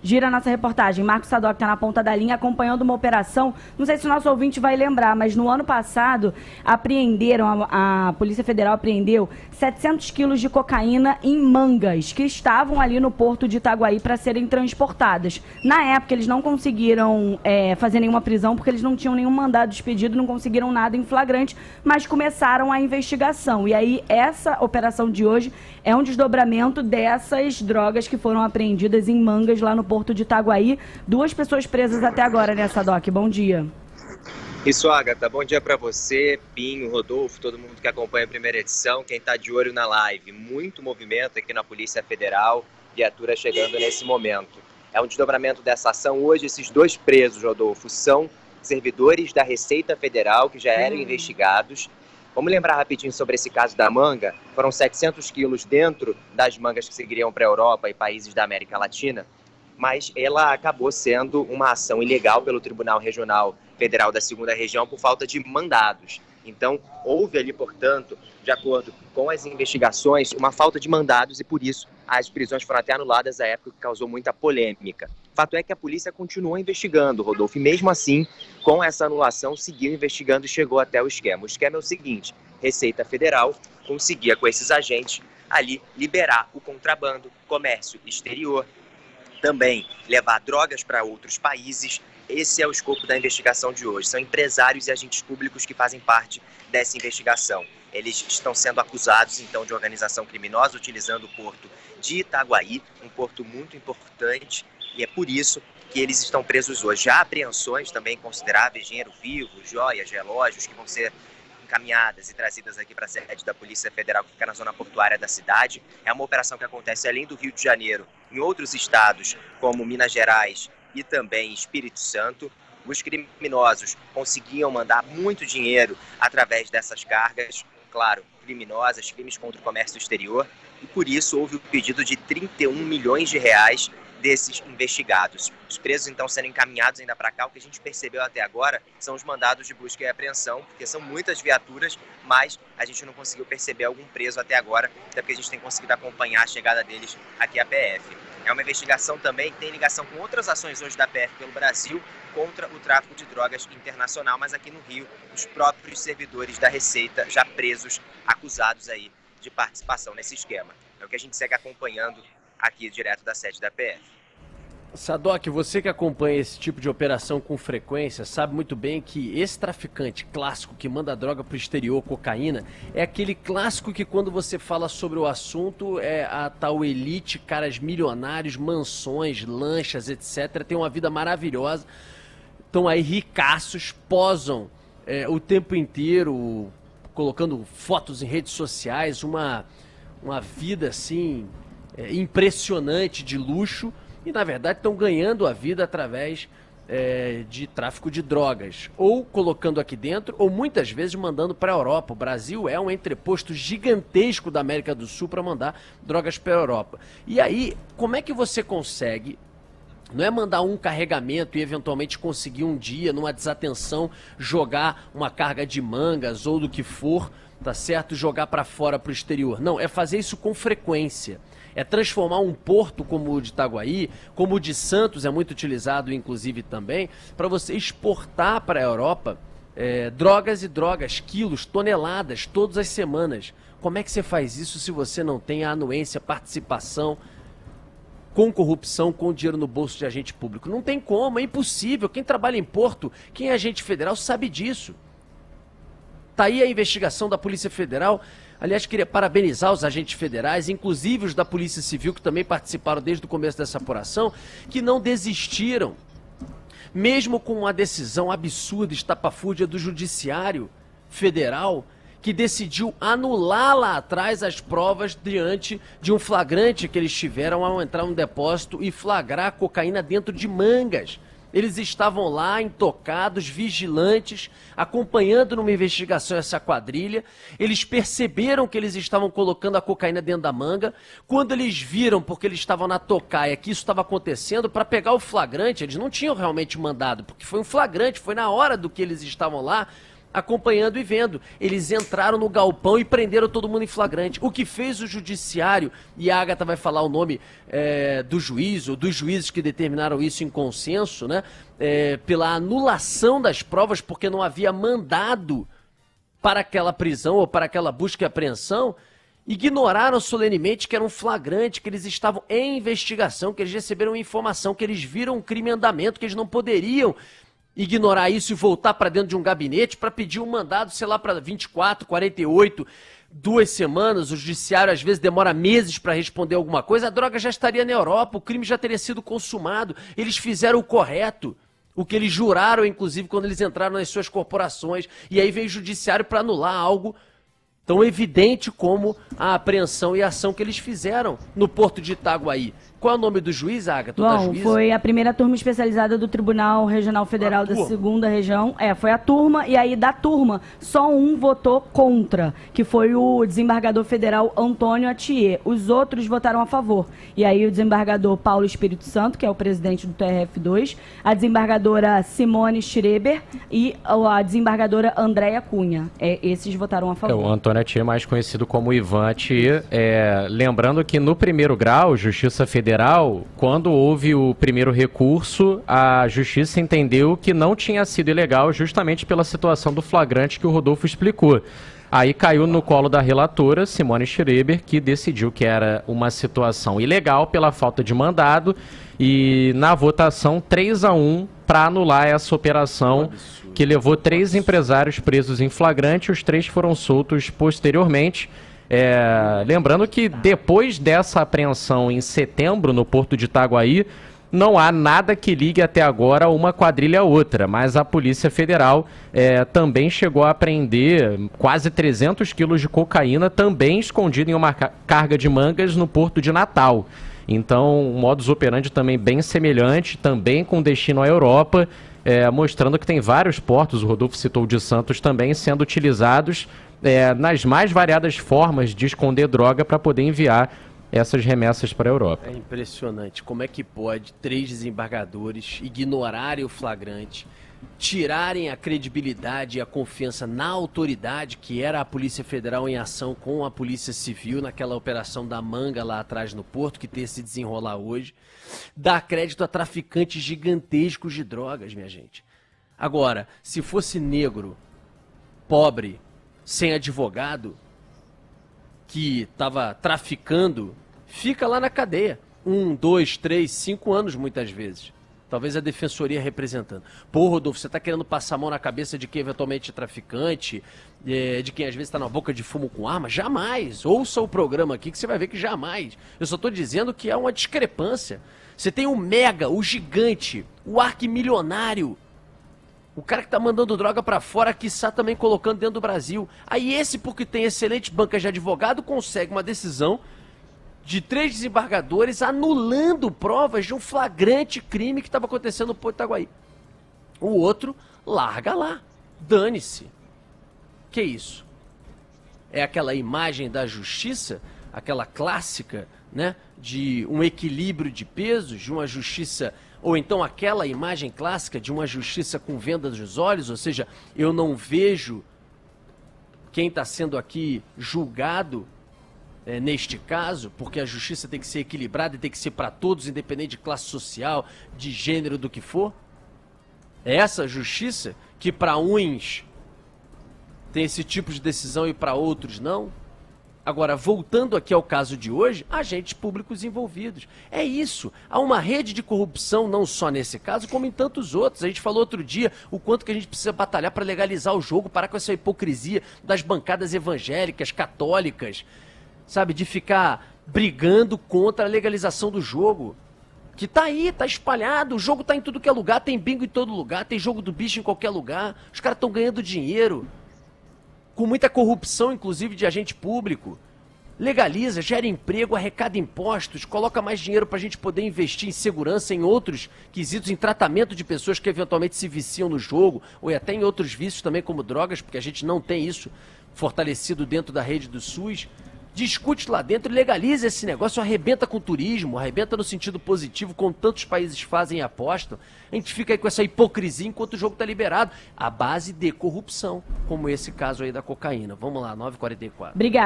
Gira a nossa reportagem. Marcos Sadoc está na ponta da linha acompanhando uma operação. Não sei se o nosso ouvinte vai lembrar, mas no ano passado a Polícia Federal apreendeu 700 quilos de cocaína em mangas que estavam ali no porto de Itaguaí para serem transportadas. Na época eles não conseguiram fazer nenhuma prisão porque eles não tinham nenhum mandado expedido, não conseguiram nada em flagrante, mas começaram a investigação. E aí essa operação de hoje é um desdobramento dessas drogas que foram apreendidas em mangas lá no porto de Itaguaí. 2 pessoas presas até agora, né, Sadoc? Bom dia. Isso, Agatha. Bom dia para você, Pinho, Rodolfo, todo mundo que acompanha a primeira edição, quem está de olho na live. Muito movimento aqui na Polícia Federal, viatura chegando nesse momento. É um desdobramento dessa ação. Hoje, esses 2 presos, Rodolfo, são servidores da Receita Federal que já eram investigados. Vamos lembrar rapidinho sobre esse caso da manga. Foram 700 quilos dentro das mangas que seguiriam para a Europa e países da América Latina, mas ela acabou sendo uma ação ilegal pelo Tribunal Regional Federal da 2ª Região por falta de mandados. Então, houve ali, portanto, de acordo com as investigações, uma falta de mandados e, por isso, as prisões foram até anuladas à época, que causou muita polêmica. Fato é que a polícia continuou investigando, Rodolfo, e mesmo assim, com essa anulação, seguiu investigando e chegou até o esquema. O esquema é o seguinte: Receita Federal conseguia, com esses agentes, ali liberar o contrabando, comércio exterior, também levar drogas para outros países. Esse é o escopo da investigação de hoje. São empresários e agentes públicos que fazem parte dessa investigação. Eles estão sendo acusados, então, de organização criminosa, utilizando o porto de Itaguaí, um porto muito importante, e é por isso que eles estão presos hoje. Já há apreensões também consideráveis, dinheiro vivo, joias, relógios, que vão ser encaminhadas e trazidas aqui para a sede da Polícia Federal, que fica na zona portuária da cidade. É uma operação que acontece além do Rio de Janeiro, em outros estados, como Minas Gerais e também Espírito Santo. Os criminosos conseguiam mandar muito dinheiro através dessas cargas, claro, criminosas, crimes contra o comércio exterior, e por isso houve o pedido de 31 milhões de reais desses investigados. Os presos, então, sendo encaminhados ainda para cá. O que a gente percebeu até agora são os mandados de busca e apreensão, porque são muitas viaturas, mas a gente não conseguiu perceber algum preso até agora, até porque a gente tem conseguido acompanhar a chegada deles aqui à PF. É uma investigação também que tem ligação com outras ações hoje da PF pelo Brasil contra o tráfico de drogas internacional, mas aqui no Rio, os próprios servidores da Receita já presos, acusados aí de participação nesse esquema. É o que a gente segue acompanhando aqui direto da sede da PF. Sadoc, você que acompanha esse tipo de operação com frequência, sabe muito bem que esse traficante clássico que manda droga pro exterior, cocaína, é aquele clássico que quando você fala sobre o assunto é a tal elite, caras milionários, mansões, lanchas, etc. Tem uma vida maravilhosa, estão aí ricaços, posam o tempo inteiro, colocando fotos em redes sociais, uma vida assim impressionante de luxo, e na verdade estão ganhando a vida através de tráfico de drogas, ou colocando aqui dentro, ou muitas vezes mandando para a Europa. O Brasil é um entreposto gigantesco da América do Sul para mandar drogas para a Europa. E aí, como é que você consegue, não é mandar um carregamento e eventualmente conseguir um dia, numa desatenção, jogar uma carga de mangas ou do que for, tá certo? Jogar para fora, para o exterior. Não, é fazer isso com frequência. É transformar um porto como o de Itaguaí, como o de Santos, é muito utilizado inclusive também, para você exportar para a Europa drogas e drogas, quilos, toneladas, todas as semanas. Como é que você faz isso se você não tem a anuência, participação, com corrupção, com dinheiro no bolso de agente público? Não tem como, é impossível. Quem trabalha em porto, quem é agente federal sabe disso. Tá aí a investigação da Polícia Federal. Aliás, queria parabenizar os agentes federais, inclusive os da Polícia Civil, que também participaram desde o começo dessa apuração, que não desistiram, mesmo com uma decisão absurda, estapafúrdia do Judiciário Federal, que decidiu anular lá atrás as provas diante de um flagrante que eles tiveram ao entrar no depósito e flagrar cocaína dentro de mangas. Eles estavam lá, intocados, vigilantes, acompanhando numa investigação essa quadrilha. Eles perceberam que eles estavam colocando a cocaína dentro da manga. Quando eles viram, porque eles estavam na tocaia, que isso estava acontecendo, para pegar o flagrante, eles não tinham realmente mandado, porque foi um flagrante, foi na hora do que eles estavam lá. acompanhando e vendo. Eles entraram no galpão e prenderam todo mundo em flagrante. O que fez o judiciário, e a Agatha vai falar o nome do juiz, ou dos juízes que determinaram isso em consenso, né? Pela anulação das provas, porque não havia mandado para aquela prisão ou para aquela busca e apreensão, ignoraram solenemente que era um flagrante, que eles estavam em investigação, que eles receberam informação, que eles viram um crime em andamento, que eles não poderiam ignorar isso e voltar para dentro de um gabinete para pedir um mandado, sei lá, para 24, 48, 2 semanas. O judiciário às vezes demora meses para responder alguma coisa. A droga já estaria na Europa, o crime já teria sido consumado. Eles fizeram o correto, o que eles juraram, inclusive, quando eles entraram nas suas corporações. E aí veio o judiciário para anular algo tão evidente como a apreensão e a ação que eles fizeram no Porto de Itaguaí. Qual é o nome do juiz, Agatha? Bom, foi a primeira turma especializada do Tribunal Regional Federal da 2ª Região. Foi a turma, e aí da turma, só um votou contra, que foi o desembargador federal Antônio Atier. Os outros votaram a favor. E aí o desembargador Paulo Espírito Santo, que é o presidente do TRF2, a desembargadora Simone Schreber e a desembargadora Andréia Cunha. Esses votaram a favor. O Antônio Atier, mais conhecido como Ivan Atier. Lembrando que no primeiro grau, Justiça Federal, quando houve o primeiro recurso, a Justiça entendeu que não tinha sido ilegal justamente pela situação do flagrante que o Rodolfo explicou. Aí caiu no colo da relatora, Simone Schreber, que decidiu que era uma situação ilegal pela falta de mandado e na votação 3-1 para anular essa operação que levou 3 empresários presos em flagrante, os 3 foram soltos posteriormente. Lembrando que depois dessa apreensão em setembro no Porto de Itaguaí, não há nada que ligue até agora uma quadrilha a outra, mas a Polícia Federal também chegou a apreender quase 300 quilos de cocaína, também escondida em uma carga de mangas no Porto de Natal. Então, um modus operandi também bem semelhante, também com destino à Europa, mostrando que tem vários portos, o Rodolfo citou o de Santos, também sendo utilizados nas mais variadas formas de esconder droga para poder enviar essas remessas para a Europa. É impressionante. Como é que pode 3 desembargadores ignorarem o flagrante, tirarem a credibilidade e a confiança na autoridade, que era a Polícia Federal em ação com a Polícia Civil naquela operação da Manga lá atrás no Porto, que tem se desenrolar hoje, dar crédito a traficantes gigantescos de drogas, minha gente. Agora, se fosse negro, pobre, sem advogado, que estava traficando, fica lá na cadeia. 1, 2, 3, 5 anos muitas vezes. Talvez a defensoria representando. Pô, Rodolfo, você está querendo passar a mão na cabeça de quem eventualmente é traficante, de quem às vezes está na boca de fumo com arma? Jamais. Ouça o programa aqui que você vai ver que jamais. Eu só estou dizendo que há uma discrepância. Você tem o mega, o gigante, o arquimilionário, o cara que tá mandando droga pra fora, quiçá também colocando dentro do Brasil. Aí esse, porque tem excelentes bancas de advogado, consegue uma decisão de 3 desembargadores anulando provas de um flagrante crime que estava acontecendo no Porto de Itaguaí. O outro larga lá. Dane-se. Que isso? É aquela imagem da justiça, aquela clássica, né, de um equilíbrio de pesos, de uma justiça... Ou então aquela imagem clássica de uma justiça com vendas nos olhos, ou seja, eu não vejo quem está sendo aqui julgado neste caso, porque a justiça tem que ser equilibrada e tem que ser para todos, independente de classe social, de gênero, do que for. É essa justiça que para uns tem esse tipo de decisão e para outros não? Agora, voltando aqui ao caso de hoje, agentes públicos envolvidos. É isso. Há uma rede de corrupção, não só nesse caso, como em tantos outros. A gente falou outro dia o quanto que a gente precisa batalhar para legalizar o jogo, parar com essa hipocrisia das bancadas evangélicas, católicas, sabe, de ficar brigando contra a legalização do jogo. Que tá aí, tá espalhado, o jogo tá em tudo que é lugar, tem bingo em todo lugar, tem jogo do bicho em qualquer lugar, os caras estão ganhando dinheiro. Com muita corrupção, inclusive, de agente público. Legaliza, gera emprego, arrecada impostos, coloca mais dinheiro para a gente poder investir em segurança, em outros quesitos, em tratamento de pessoas que eventualmente se viciam no jogo, ou até em outros vícios também, como drogas, porque a gente não tem isso fortalecido dentro da rede do SUS. discute lá dentro e legaliza esse negócio, arrebenta com o turismo, arrebenta no sentido positivo, como tantos países fazem e apostam. A gente fica aí com essa hipocrisia enquanto o jogo está liberado, à base de corrupção, como esse caso aí da cocaína. Vamos lá, 9h44. Obrigada.